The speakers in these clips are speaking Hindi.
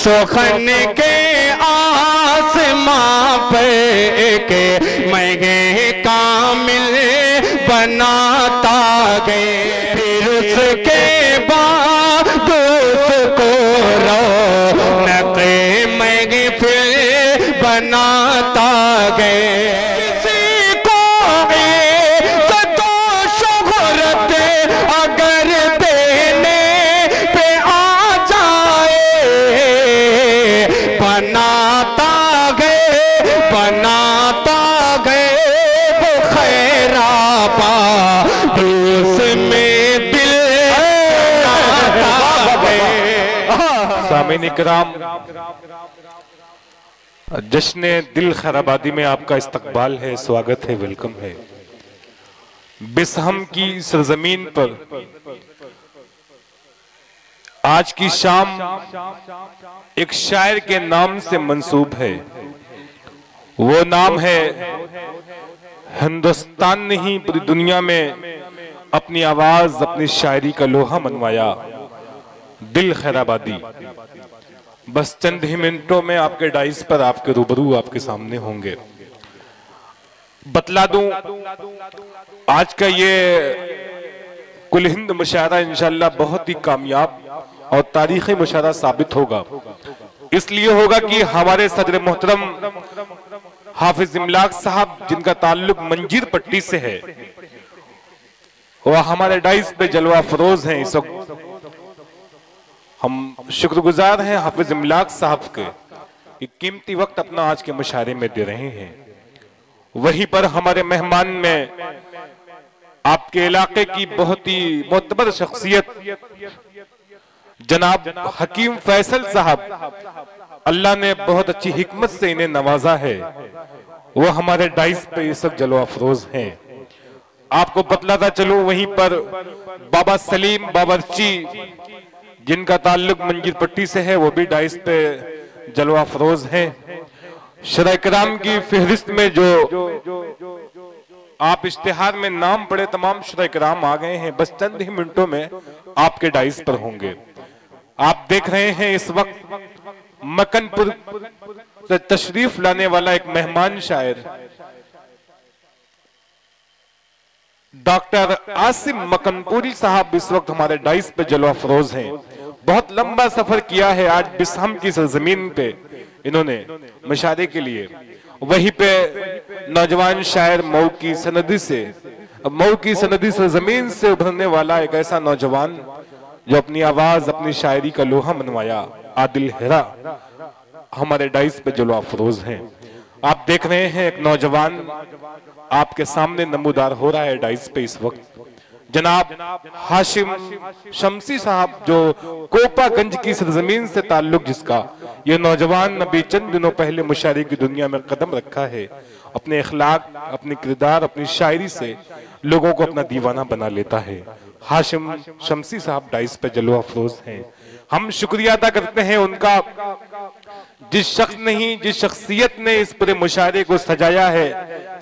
सुखन के आसमां पे के मैं कामिल बनाता गए, फिर उसके बाद उसको रौनक मैं फिर बनाता गए। किसी को इज्जत और शोहरत अगर देने पे आ जाए, बनाता गए वो खैराबा उसमें दिल बनाता गए। सामीन इकराम, जश्न दिल खैराबादी में आपका इस्तकबाल है, स्वागत है, वेलकम है। बिसहम की सरजमीन पर आज की शाम एक शायर के नाम से मंसूब है। वो नाम है, हिंदुस्तान ने ही पूरी दुनिया में अपनी आवाज, अपनी शायरी का लोहा मनवाया, दिल खैराबादी। बस चंद ही मिनटों में आपके डाइस पर आपके रूबरू, आपके सामने होंगे। बतला दूं, आज का ये कुल हिंद मुशायरा इंशाअल्लाह बहुत ही कामयाब और तारीखी मुशायरा साबित होगा। इसलिए होगा कि हमारे सदर मोहतरम हाफिज इमलाक साहब, जिनका ताल्लुक मंजीर पट्टी से है, वह हमारे डाइस पे जलवा फरोज हैं। इस वक्त हम शुक्रगुजार हैं हाफिज इमलाक साहब के, ये कीमती वक्त अपना आज के मुशायरे में दे रहे हैं। वहीं पर हमारे मेहमान में आपके इलाके की बहुत ही मोतबर शख्सियत जनाब हकीम फैसल साहब, अल्लाह ने बहुत अच्छी हिकमत से इन्हें नवाजा है, वो हमारे डाइस पे इस वक्त जलवा फरोज हैं। आपको बतलाता चलूं, वहीं पर बाबा सलीम बावर्ची, जिनका ताल्लुक मंजीर पट्टी से है, वो भी डाइस पे जलवा फरोज हैं। शरह किराम की फहरिस्त में जो आप इश्तिहार में नाम पढ़े तमाम शरह किराम आ गए हैं, बस चंद ही मिनटों में आपके डाइस पर होंगे। आप देख रहे हैं इस वक्त मकनपुर से तशरीफ लाने वाला एक मेहमान शायर डॉक्टर आसिम मकनपुरी साहब इस वक्त हमारे डाइस पे जलवा फरोज हैं। बहुत लंबा सफर किया है आज बिसहम की सरजमीन पे इन्होंने मुशायरे के लिए। वहीं पे नौजवान शायर मऊ की सनदी सरजमीन से उभरने वाला एक ऐसा नौजवान जो अपनी आवाज, अपनी शायरी का लोहा मनवाया, आदिल हेरा, हमारे डाइस पे जलवा फरोज हैं। आप देख रहे हैं एक नौजवान आपके सामने नमूदार हो रहा है डाइस पे इस वक्त, जनाब हाशिम शमसी साहब, जो कोपागंज की सरजमीन से ताल्लुक जिसका, ये नौजवान अभी चंद दिनों पहले मुशायरे की दुनिया में कदम रखा है। अपने अखलाक, अपने किरदार, अपनी शायरी से लोगों को अपना दीवाना बना लेता है। हाशिम शमसी साहब डाइस पे जलवा फरोज हैं। हम शुक्रिया अदा करते हैं उनका, जिस शख्सियत ने इस पूरे मुशायरे को सजाया है,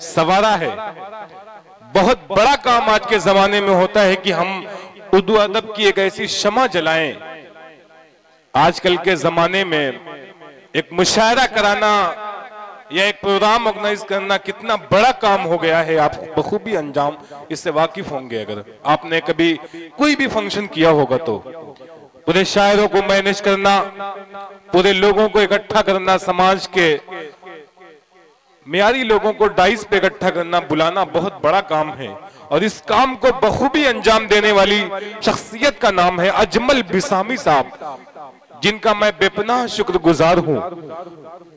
संवारा है। बहुत बड़ा काम आज के जमाने में होता है कि हम उर्दू अदब की एक ऐसी शमा जलाएं। आजकल के जमाने में एक मुशायरा कराना या एक प्रोग्राम ऑर्गेनाइज करना कितना बड़ा काम हो गया है, आप बखूबी अंजाम इससे वाकिफ होंगे। अगर आपने कभी कोई भी फंक्शन किया होगा तो पूरे शायरों को मैनेज करना, पूरे लोगों को इकट्ठा करना, समाज के मियारी लोगों को डाइस पे इकट्ठा करना, बुलाना बहुत बड़ा काम है। और इस काम को बखूबी अंजाम देने वाली शख्सियत का नाम है अजमल बिसामी साहब, जिनका मैं बेपनाह शुक्रगुजार हूं।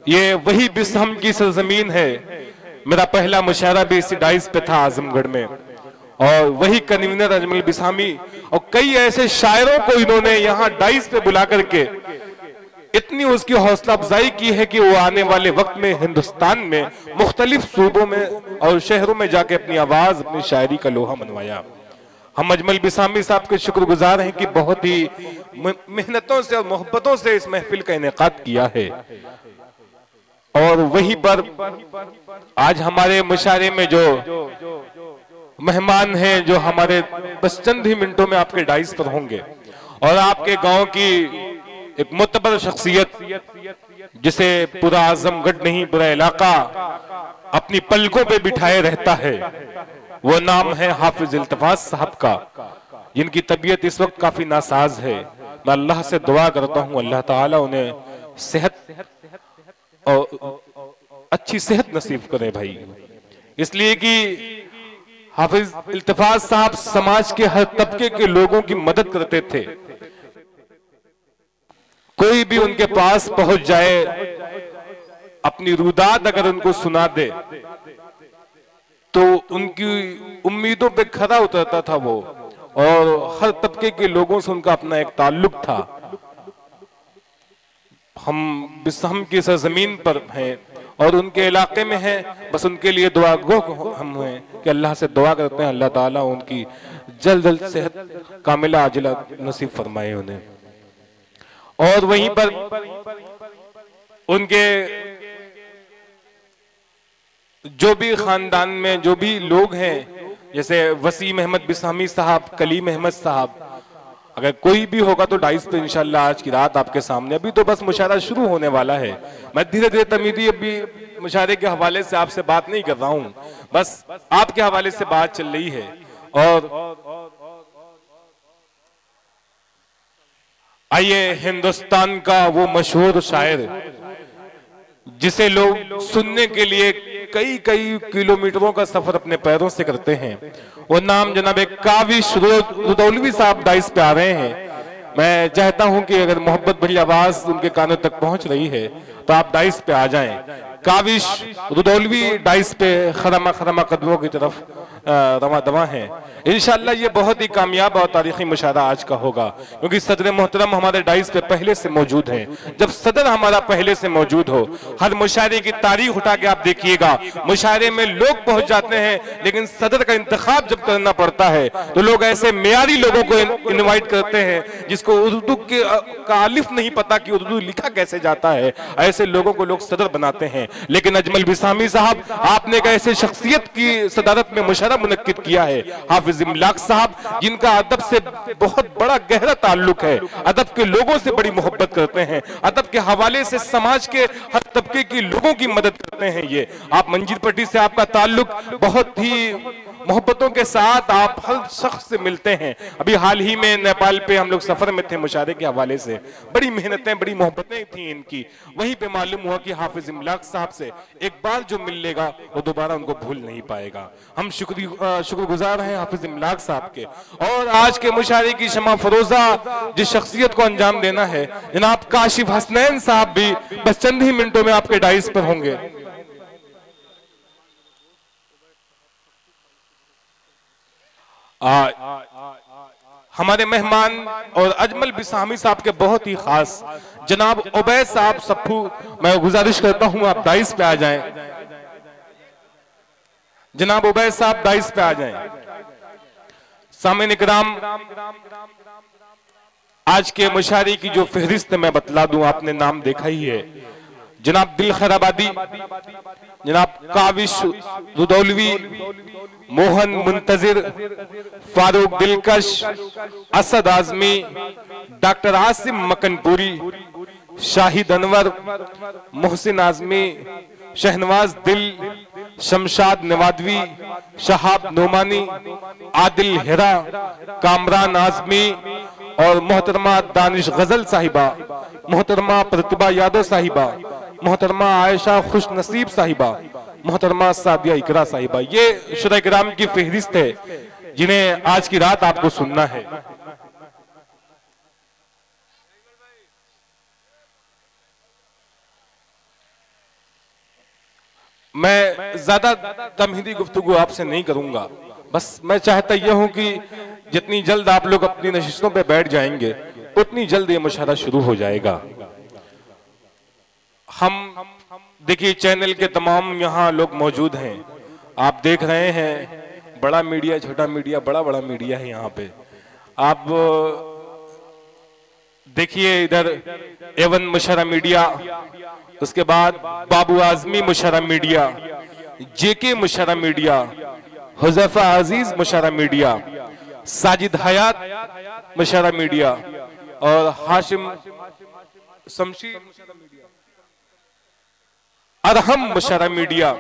ये वही बिसहम की सरजमीन है। मेरा पहला मुशायरा भी इसी डाइस पे था आजमगढ़ में, और वही कन्वीनर अजमल बिसामी और कई ऐसे शायरों को इन्होंने यहाँ डाइस पे बुला करके इतनी उसकी हौसला अफजाई की है कि वो आने वाले वक्त में हिंदुस्तान में मुख्तलिफ सूबों में और शहरों में जाके अपनी आवाज, अपनी शायरी का लोहा मनवाया। हम अजमल बिसामी साहब के शुक्रगुजार हैं कि बहुत ही मेहनतों से और मोहब्बतों से इस महफिल का इनेकाद किया है। और वहीं पर आज हमारे मुशायरे में जो मेहमान हैं, जो हमारे बस चंद ही मिनटों में आपके डाइस पर होंगे, और आपके गांव की एक मुतबर शख्सियत जिसे पूरा आजमगढ़ नहीं पूरा इलाका अपनी पलकों पे बिठाए रहता है, वो नाम है हाफिज इल्तिफात साहब का, जिनकी तबीयत इस वक्त काफी नासाज है। मैं अल्लाह से दुआ करता हूँ अल्लाह ताला उन्हें सेहत और अच्छी सेहत नसीब करे भाई। इसलिए कि हाफिज इल्तिफात साहब समाज के हर तबके के लोगों की मदद करते थे। कोई भी उनके पास पहुंच जाए, अपनी रुदात अगर उनको सुना दे तो उनकी उम्मीदों पे खरा उतरता था वो, और हर तबके के लोगों से उनका अपना एक ताल्लुक था। हम की सरजमीन पर हैं और उनके इलाके में हैं, बस उनके लिए दुआ गो हम हैं कि अल्लाह से दुआ करते हैं अल्लाह ताला उनकी जल्द जल्द सेहत कामिला आजिला नसीब फरमाए उन्हें। और वहीं पर उनके जो भी खानदान में जो भी लोग हैं, जैसे वसीम अहमद बिसामी साहब, कलीम अहमद साहब, अगर कोई भी होगा तो डाइस पे इंशाल्लाह आज की रात आपके सामने। अभी तो बस मुशायरा शुरू होने वाला है, मैं धीरे धीरे तमीदी अभी मुशायरे के हवाले से आपसे बात नहीं कर रहा हूं, बस आपके हवाले से बात चल रही है। और आइए हिंदुस्तान का वो मशहूर शायर जिसे लोग सुनने के लिए कई कई किलोमीटरों का सफर अपने पैरों से करते हैं, वो नाम जनाब काविश रुदौलवी साहब डाइस पे आ रहे हैं। मैं चाहता हूं कि अगर मोहब्बत भरी आवाज उनके कानों तक पहुंच रही है तो आप डाइस पे आ जाएं। काविश रुदौलवी डाइस पे खरमा खरमा कदमों की तरफ रवा दवा है। इंशाल्लाह ये बहुत ही कामयाब और तारीखी मुशायरा आज का होगा, क्योंकि सदर मोहतरम हमारे डाइस पे पहले से मौजूद हैं। जब सदर हमारा पहले से मौजूद हो, हर मुशायरे की तारीख उठा के आप देखिएगा, मुशायरे में लोग पहुंच जाते हैं, लेकिन सदर का इंतखाब जब करना पड़ता है तो लोग ऐसे मेयारी लोगों को इनवाइट करते हैं जिसको उर्दू का अलिफ नहीं पता कि उर्दू लिखा कैसे जाता है, ऐसे लोगों को लोग सदर बनाते हैं। लेकिन अजमल बिसामी साहब, आपने एक ऐसे शख्सियत की सदारत में मुशायरा मुनक्किद किया है, हाफिज इमलाक साहब, जिनका अदब से बहुत बड़ा गहरा ताल्लुक है, अदब के लोगों से बड़ी मोहब्बत करते हैं, अदब के हवाले से समाज के हर तबके के लोगों की मदद करते हैं। ये आप मंजीर पट्टी से आपका ताल्लुक बहुत ही मोहब्बतों के साथ आप हर शख्स से मिलते हैं। अभी हाल ही में नेपाल पे हम लोग सफर में थे मुशायरे के हवाले से, बड़ी मेहनतें बड़ी मोहब्बतें थी इनकी। वहीं पे मालूम हुआ कि हाफिज इमलाक साहब से एक बार जो मिल लेगा वो दोबारा उनको भूल नहीं पाएगा। हम शुक्रगुजार हैं हाफिज इमलाक साहब के। और आज के मुशायरे की शमा फरोजा जिस शख्सियत को अंजाम देना है, जनाब काशिफ हसनैन साहब भी बस चंद ही मिनटों में आपके डाइस पर होंगे। हमारे मेहमान और अजमल बिसामी साहब के बहुत ही खास जनाब उबैद साहब सप्पू, मैं गुजारिश करता हूं आप डाइस पे आ जाएं। जनाब उबैद साहब डाइस पे आ जाएं। सामईन इकराम, आज के मुशायरे की जो फहरिस्त मैं बतला दूं, आपने नाम देखा ही है। जनाब दिल खैराबादी, जनाब काविश रुदौलवी, मोहन मुंतजिर, फारूक दिलकश, असद आजमी, डॉक्टर आसिम मकनपुरी, शाहिद अनवर, मोहसिन आजमी, शहनवाज दिल, शमशाद नवादवी, शहाब नोमानी, आदिल हेरा, कामरान आजमी और मोहतरमा दानिश गजल साहिबा, मोहतरमा प्रतिभा यादव साहिबा, मोहतरमा आयशा खुश नसीब साहिबा, मोहतरमा सादिया इकरा साहिबा, ये शुरा इकराम की फहरिस्त है जिन्हें आज की रात आपको सुनना है। मैं ज्यादा तमहीदी गुफ्तगू आपसे नहीं करूंगा, बस मैं चाहता यह हूं कि जितनी जल्द आप लोग अपनी नशिस्तों पे बैठ जाएंगे उतनी जल्द ये मुशायरा शुरू हो जाएगा। हम देखिए चैनल के तमाम यहाँ लोग मौजूद हैं, आप देख रहे हैं, बड़ा मीडिया छोटा मीडिया, बड़ा बड़ा मीडिया है यहाँ पे। आप देखिए इधर एवन मुशर्रा मीडिया, उसके बाद बाबू आजमी मुशर्रा मीडिया, जेके मुशर्रा मीडिया, हुज़ैफा अजीज मुशर्रा मीडिया, साजिद हयात मुशर्रा मीडिया और हाशिम शमशीर अरहम मुशर्रह मीडिया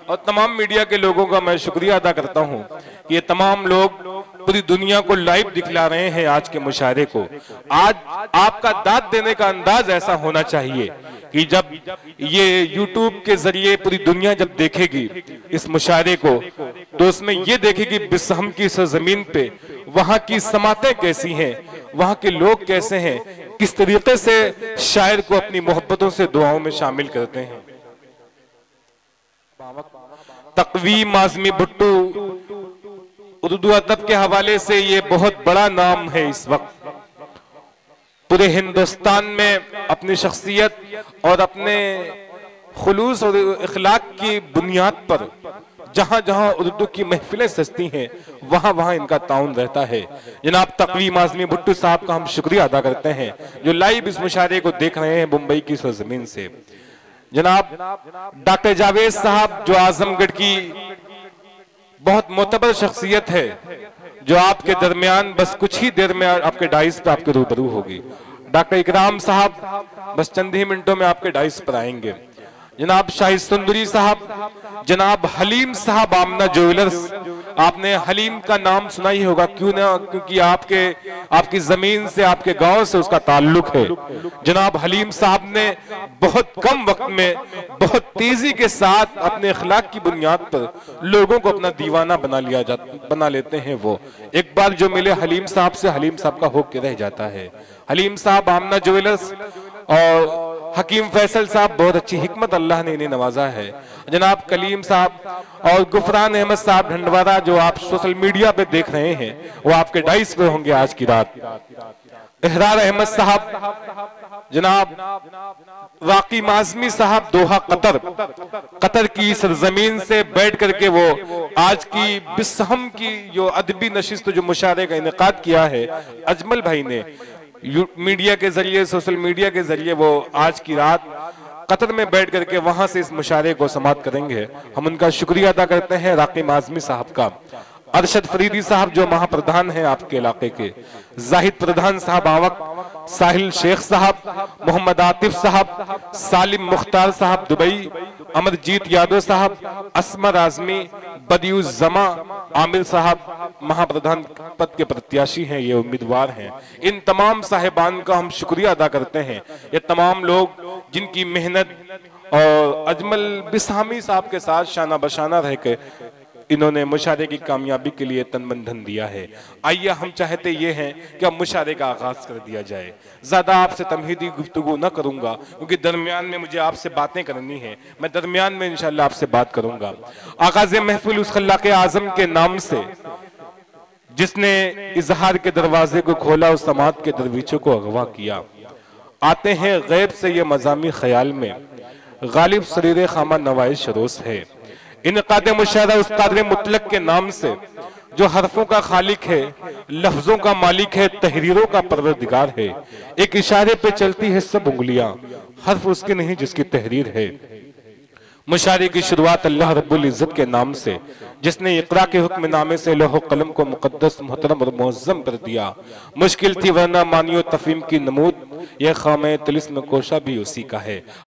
और तमाम मीडिया के लोगों का मैं शुक्रिया अदा करता हूं कि ये तमाम लोग पूरी दुनिया को लाइव दिखला रहे हैं आज के मुशायरे को। आज आपका दाद देने का अंदाज ऐसा होना चाहिए कि जब ये YouTube के जरिए पूरी दुनिया जब देखेगी इस मुशायरे को तो उसमें ये देखेगी बिस्हम की सरजमीन पे वहां की समातें कैसी हैं, वहां के लोग कैसे हैं, किस तरीके से शायर को अपनी मोहब्बतों से दुआओं में शामिल करते हैं। तकवीम आज़मी भुट्टो उर्दू अदब के हवाले से ये बहुत बड़ा नाम है। इस वक्त पूरे हिंदुस्तान में अपनी शख्सियत और अपने खुलूस और इखलाक की बुनियाद पर जहां जहां उर्दू की महफिलें सजती हैं वहां वहां इनका ताउन रहता है। जनाब तकवीम आज़मी भुट्टो साहब का हम शुक्रिया अदा करते हैं जो लाइव इस मुशायरे को देख रहे हैं मुंबई की सरजमीन से। जनाब डॉक्टर जावेद साहब जो आजमगढ़ की बहुत मोतबर शख्सियत है जो आपके दरमियान बस कुछ ही देर में आपके डाइस पे आपके रूबरू होगी। डॉक्टर इकराम साहब बस चंद ही मिनटों में आपके डाइस पर आएंगे। जनाब शाहिद सुंदरी साहब, जनाब हलीम साहब आमना ज्वेलर्स, आपने हलीम का नाम सुना ही होगा, क्यों ना, क्योंकि आपकी जमीन से आपके गांव से उसका ताल्लुक है। जनाब हलीम साहब ने बहुत कम वक्त में बहुत तेजी के साथ अपने अखलाक की बुनियाद पर लोगों को अपना दीवाना बना लेते हैं। वो एक बार जो मिले हलीम साहब से, हलीम साहब का होके रह जाता है। हलीम साहब आमना ज्वेलर्स और हकीम फैसल साहब बहुत अच्छी हिकमत अल्लाह ने इन्हें नवाजा है। जनाब कलीम साहब और गुफरान अहमद साहब ढंडवारा जो आप सोशल मीडिया पे देख रहे हैं वो आपके डाइस पे होंगे आज की रात। इहरार अहमद साहब, जनाब वाकी माज़मी साहब दोहा कतर की सरजमीन से बैठ करके वो आज की बिस्हम की जो अदबी नशिस्त जो मुशायरे का इनेकाद किया है अजमल भाई ने मीडिया के जरिए, सोशल मीडिया के जरिए, वो आज की रात कतर में बैठ करके वहां से इस मुशायरे को समाप्त करेंगे। हम उनका शुक्रिया अदा करते हैं। राकी आज़मी साहब का, अरशद फरीदी साहब जो महाप्रधान हैं आपके इलाके के, जाहिद प्रधान साहब आवक, साहिल शेख साहब, मोहम्मद आतिफ साहब, सालिम मुख्तार साहब दुबई, अमरजीत यादव साहब, असमर आजमी, बदियुज जमा, आमिर साहब महाप्रधान पद के प्रत्याशी हैं, ये उम्मीदवार हैं। इन तमाम साहिबान का हम शुक्रिया अदा करते हैं। ये तमाम लोग जिनकी मेहनत और अजमल बिस्हामी साहब के साथ शाना बशाना रह के इन्होंने मुशायरे की कामयाबी के लिए तन मन धन दिया है। आइए हम चाहते ये हैं कि अब मुशायरे का आगाज कर दिया जाए। ज्यादा आपसे तमहीदी गुफ्तगू न करूंगा क्योंकि दरमियान में मुझे आपसे बातें करनी है। मैं दरमियान में इंशाल्लाह आपसे बात करूंगा। आगाज़ महफिल उस खल्लाक़े आज़म के नाम से जिसने इजहार के दरवाजे को खोला, उस समात के दरवीचों को अगवा किया। आते हैं गैब से ये मज़ामी ख्याल में, गालिब सरीर खामा नवाइश शरोस है। इनकाद मुशायरा उस कादर मुतलक के नाम से जो हरफों का खालिक है, लफ्जों का मालिक है, तहरीरों का परवरदिगार है। एक इशारे पे चलती है सब उंगलियां, हर्फ उसके नहीं जिसकी तहरीर है। मुशायरे की शुरुआत अल्लाह रब्बुल इज्जत के नाम से जिसने इकरा के हुक्म नामे से लौह कलम को मुकद्दस मुहतरम और मुअज़्ज़म कर दिया। मुश्किल थी वरना मानियो तफहीम की नमूद, यह खामे तिलिस्म कोशा भी उसी का है।